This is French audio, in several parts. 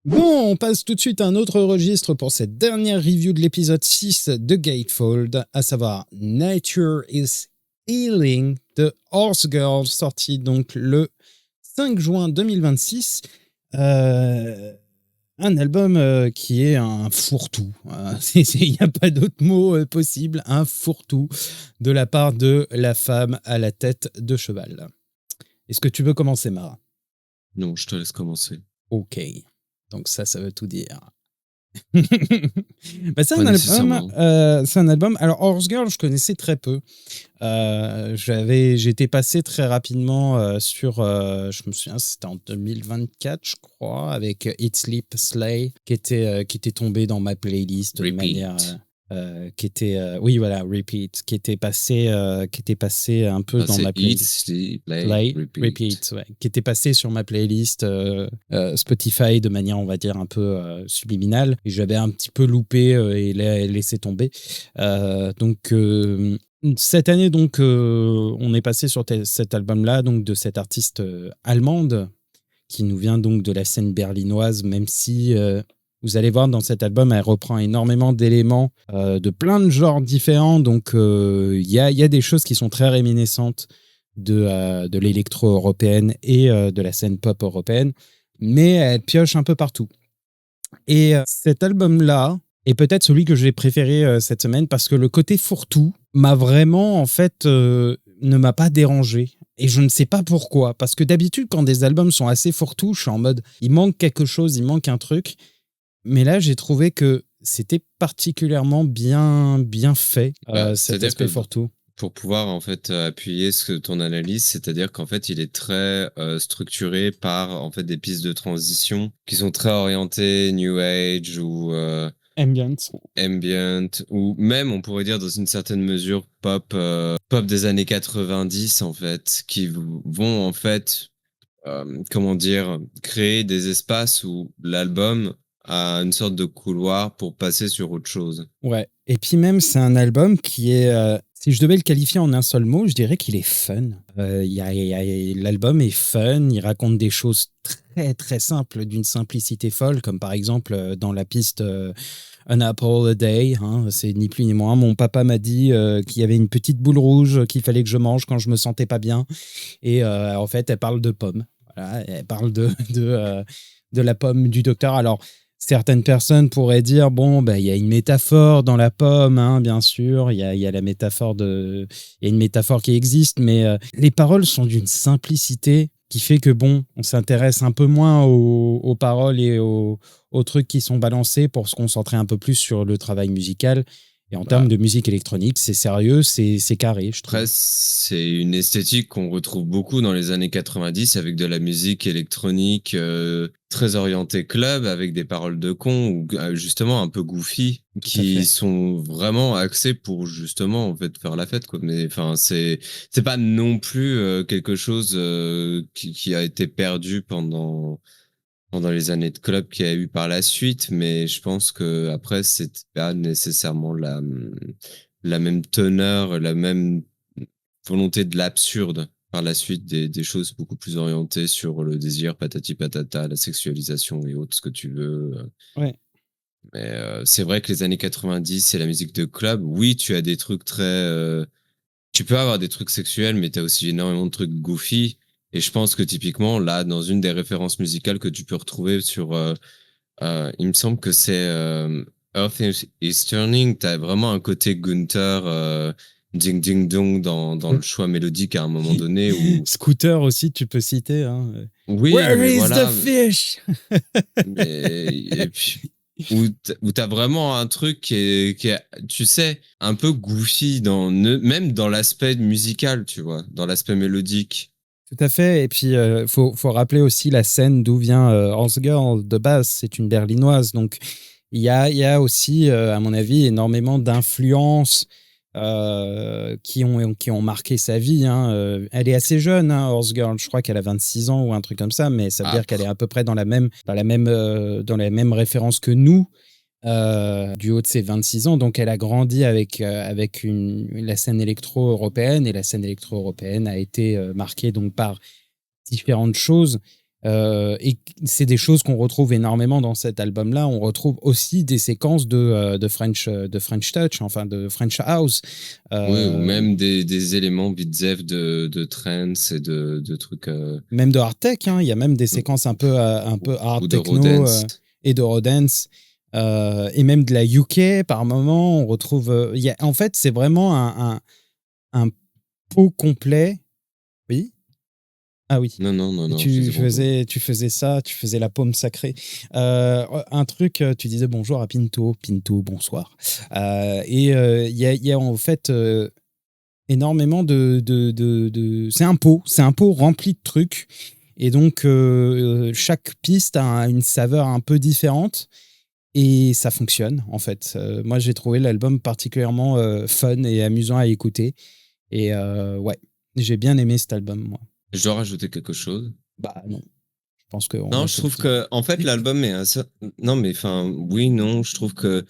Bon, on passe tout de suite à un autre registre pour cette dernière review de l'épisode 6 de Gatefold, à savoir Nature is Healing de Horse Girl, sorti donc le 5 juin 2026. Un album qui est un fourre-tout. Il n'y a pas d'autre mot possible, un fourre-tout de la part de la femme à la tête de cheval. Est-ce que tu veux commencer, Mara? Non, je te laisse commencer. Ok. Donc ça veut tout dire. C'est un album. Alors Horse Girl, je connaissais très peu. J'étais passé très rapidement sur. Je me souviens, c'était en 2024, je crois, avec Eat Sleep Slay, qui était tombé dans ma playlist de manière. Oui, voilà, Repeat, qui était passé un peu dans ma playlist. Repeat, ouais, qui était passé sur ma playlist Spotify de manière, on va dire, un peu subliminale. Et j'avais un petit peu loupé et laissé tomber. Cette année, donc, on est passé sur cet album-là, donc de cette artiste allemande qui nous vient donc de la scène berlinoise, même si vous allez voir dans cet album, elle reprend énormément d'éléments de plein de genres différents. Donc, il y a des choses qui sont très réminiscentes de l'électro-européenne et de la scène pop européenne, mais elle pioche un peu partout. Et cet album-là est peut-être celui que j'ai préféré cette semaine parce que le côté fourre-tout m'a vraiment, en fait, ne m'a pas dérangé. Et je ne sais pas pourquoi. Parce que d'habitude, quand des albums sont assez fourre-tout, je suis en mode, il manque quelque chose, il manque un truc. Mais là, j'ai trouvé que c'était particulièrement bien fait, cet aspect fourre-tout. Pour pouvoir en fait appuyer ton analyse, c'est-à-dire qu'en fait il est très structuré par en fait des pistes de transition qui sont très orientées New Age ou ambient, ou même on pourrait dire dans une certaine mesure pop des années 90 en fait, qui vont en fait comment dire, créer des espaces où l'album a une sorte de couloir pour passer sur autre chose. Ouais, et puis même c'est un album qui est, si je devais le qualifier en un seul mot, je dirais qu'il est fun. L'album est fun, il raconte des choses très très simples, d'une simplicité folle, comme par exemple dans la piste An Apple a Day, hein, c'est ni plus ni moins. Mon papa m'a dit qu'il y avait une petite boule rouge qu'il fallait que je mange quand je me sentais pas bien, et en fait elle parle de pommes. Voilà, elle parle de la pomme du docteur. Alors, certaines personnes pourraient dire, bon, il y a une métaphore dans la pomme, hein, bien sûr, il y a la métaphore il y a une métaphore qui existe, mais les paroles sont d'une simplicité qui fait que, bon, on s'intéresse un peu moins aux paroles et aux trucs qui sont balancés pour se concentrer un peu plus sur le travail musical. Et en termes de musique électronique, c'est sérieux, c'est carré, je trouve. Après, c'est une esthétique qu'on retrouve beaucoup dans les années 90 avec de la musique électronique très orientée club, avec des paroles de con ou justement un peu goofy, qui sont vraiment axées pour justement en fait faire la fête, quoi. Mais enfin, c'est pas non plus quelque chose qui a été perdu pendant les années de club qu'il y a eu par la suite, mais je pense que après c'était pas nécessairement la même teneur, la même volonté de l'absurde par la suite, des choses beaucoup plus orientées sur le désir, patati patata, la sexualisation et autres, ce que tu veux. Ouais. Mais c'est vrai que les années 90, c'est la musique de club. Oui, tu as des trucs très... tu peux avoir des trucs sexuels, mais tu as aussi énormément de trucs goofy. Et je pense que typiquement, là, dans une des références musicales que tu peux retrouver sur... il me semble que c'est Earth is Turning. Tu as vraiment un côté Gunther... ding ding dong dans le choix mélodique à un moment donné où... Scooter aussi, tu peux citer. Hein. Oui, Where mais is voilà. the fish? Et puis où t'as vraiment un truc qui est, tu sais, un peu goofy même dans l'aspect musical, tu vois, dans l'aspect mélodique. Tout à fait. Et puis, faut rappeler aussi la scène d'où vient Horse Girl de base. C'est une berlinoise. Donc, il y a aussi, à mon avis, énormément d'influences qui ont marqué sa vie. Hein. Elle est assez jeune, hein, Horse Girl. Je crois qu'elle a 26 ans ou un truc comme ça. Mais ça veut dire qu'elle est à peu près dans la même référence que nous. Du haut de ses 26 ans. Donc, elle a grandi avec la scène électro-européenne, et la scène électro-européenne a été marquée donc par différentes choses. Et c'est des choses qu'on retrouve énormément dans cet album-là. On retrouve aussi des séquences de French Touch, enfin de French House. Oui, ou même des éléments beat'em de trance et de trucs. Même de hard tech, hein. Il y a même des séquences un peu hard ou de techno Rodance. et de Rodance. Et même de la UK par moment. On retrouve. En fait, c'est vraiment un pot complet. Oui. Ah oui. Non, je Tu disais bonjour. faisais ça, tu faisais la paume sacrée. Un truc, tu disais bonjour à Pinto. Pinto, bonsoir. Il y a en fait énormément c'est un pot rempli de trucs. Et donc, chaque piste a une saveur un peu différente. Et ça fonctionne, en fait. Moi, j'ai trouvé l'album particulièrement fun et amusant à écouter. Et ouais, j'ai bien aimé cet album, moi. Je dois rajouter quelque chose. Bah non, je pense qu'on Non, a je fait le trouve tour. que, en fait, l'album est non, mais enfin, oui, non, je trouve que,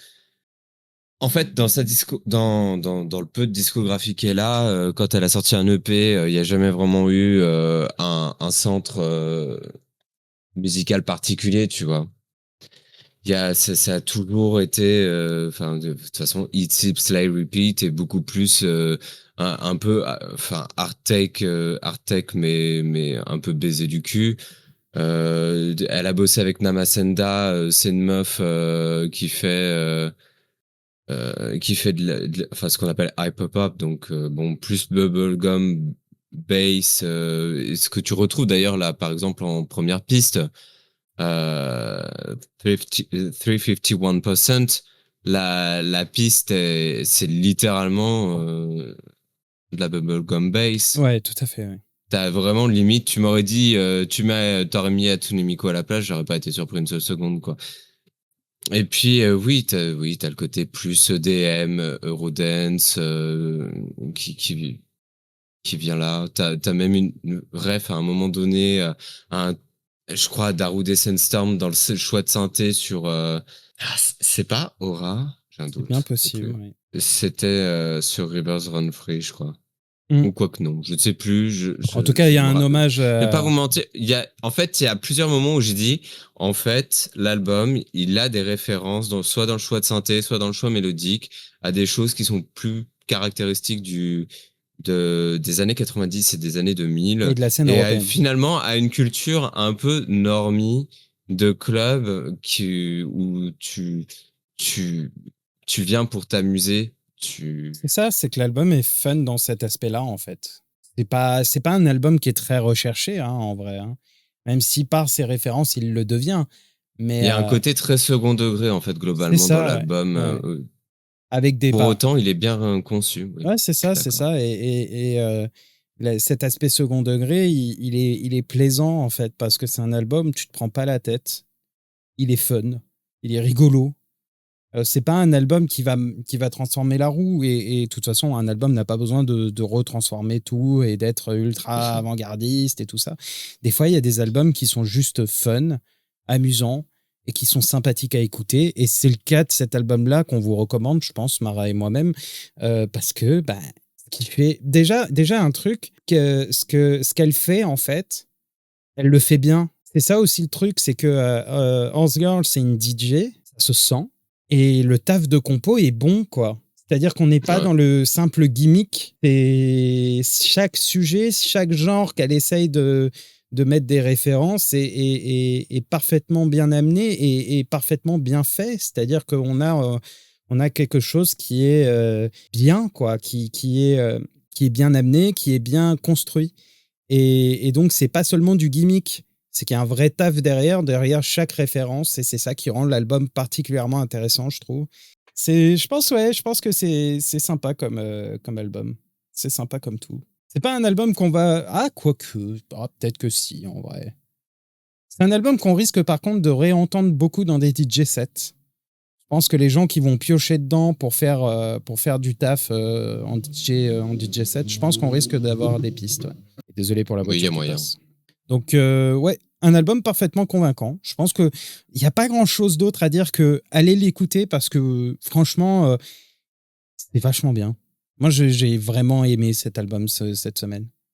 en fait, dans sa disco, dans le peu de discographie qu'elle a, quand elle a sorti un EP, il n'y a jamais vraiment eu un centre musical particulier, tu vois. Ça a toujours été, enfin, de toute façon, Eat, Sip, Slay, Repeat est beaucoup plus un peu, enfin, art tech, mais un peu baisé du cul. Elle a bossé avec Namasenda, c'est une meuf qui fait enfin, ce qu'on appelle hyperpop, donc bon, plus bubblegum bass, et ce que tu retrouves d'ailleurs là, par exemple en première piste, 351%, la piste, c'est littéralement de la bubblegum bass. Ouais, tout à fait. Ouais. T'as vraiment limite, tu m'aurais dit, t'aurais mis Hatsune Miku à la place, j'aurais pas été surpris une seule seconde, quoi. Et puis, oui, t'as le côté plus EDM, Eurodance, qui vient là. T'as même une ref à un moment donné, je crois, Darude Sandstorm dans le choix de synthé sur, c'est pas Aura? J'ai un C'est bien doute, je sais possible. plus. Ouais. C'était sur Rivers Run Free, je crois. Mm. Ou quoi que non, je ne sais plus. En tout cas, il y a un hommage. Je vais pas vous mentir. En fait, il y a plusieurs moments où j'ai dit, en fait, l'album, il a des références, soit dans le choix de synthé, soit dans le choix mélodique, à des choses qui sont plus caractéristiques des années 90 et des années 2000, Et de la scène et européenne. finalement à une culture un peu normie de club où tu, tu viens pour t'amuser. C'est ça, c'est que l'album est fun dans cet aspect-là, en fait. C'est pas un album qui est très recherché, hein, en vrai. Hein. Même si par ses références, il le devient. Il Mais y a un côté très second degré, en fait, c'est globalement, dans ça, ouais. l'album. Ouais. Avec des Pour pas. autant, il est bien conçu. Oui, Ouais, c'est je suis ça, c'est d'accord. ça. Cet aspect second degré, il est plaisant, en fait, parce que c'est un album, tu te prends pas la tête. Il est fun. Il est rigolo. C'est pas un album qui va transformer la roue. Et de toute façon, un album n'a pas besoin de retransformer tout et d'être C'est ultra ça. avant-gardiste et tout ça. Des fois, il y a des albums qui sont juste fun, amusants et qui sont sympathiques à écouter. Et c'est le cas de cet album-là qu'on vous recommande, je pense, Mara et moi-même, parce que bah, qui fait déjà un truc ce qu'elle fait en fait, elle le fait bien. C'est ça aussi le truc, c'est que Horse Girl, c'est une DJ, ça se sent. Et le taf de compo est bon, quoi. C'est-à-dire qu'on n'est pas Ouais. dans le simple gimmick. Et chaque sujet, chaque genre qu'elle essaye de mettre des références est parfaitement bien amené et parfaitement bien fait. C'est-à-dire on a quelque chose qui est bien, quoi, qui est bien amené, qui est bien construit. Et donc, c'est pas seulement du gimmick, c'est qu'il y a un vrai taf derrière chaque référence, et c'est ça qui rend l'album particulièrement intéressant, je trouve. Je pense que c'est sympa comme album. C'est sympa comme tout. C'est pas un album qu'on va. Ah, quoique. Ah, peut-être que si, en vrai. C'est un album qu'on risque par contre de réentendre beaucoup dans des DJ sets. Je pense que les gens qui vont piocher dedans pour faire du taf en DJ set, je pense qu'on risque d'avoir des pistes. Ouais. Désolé pour la Oui, il y voiture a qui moyen. passe. Donc, ouais, un album parfaitement convaincant. Je pense qu'il n'y a pas grand-chose d'autre à dire que allez l'écouter parce que franchement, c'est vachement bien. Moi, j'ai vraiment aimé cet album cette semaine.